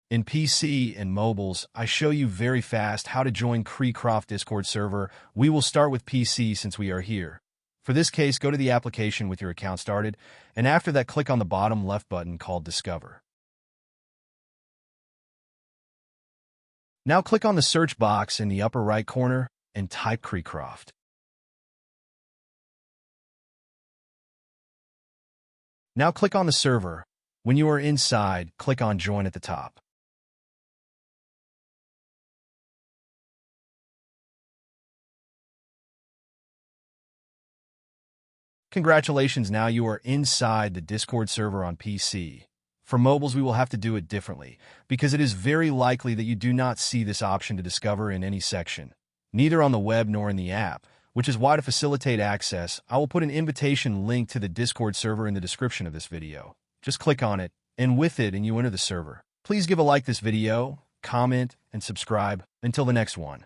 In PC and mobiles, I show you very fast how to join KreekCraft Discord server. We will start with PC since we are here. For this case, go to the application with your account started, and after that, click on the bottom left button called Discover. Now click on the search box in the upper right corner and type KreekCraft. Now click on the server. When you are inside, click on Join at the top. Congratulations, now you are inside the Discord server on PC. For mobiles, we will have to do it differently, because it is very likely that you do not see this option to discover in any section, neither on the web nor in the app, which is why to facilitate access, I will put an invitation link to the Discord server in the description of this video. Just click on it, and with it, you enter the server. Please give a like this video, comment, and subscribe. Until the next one.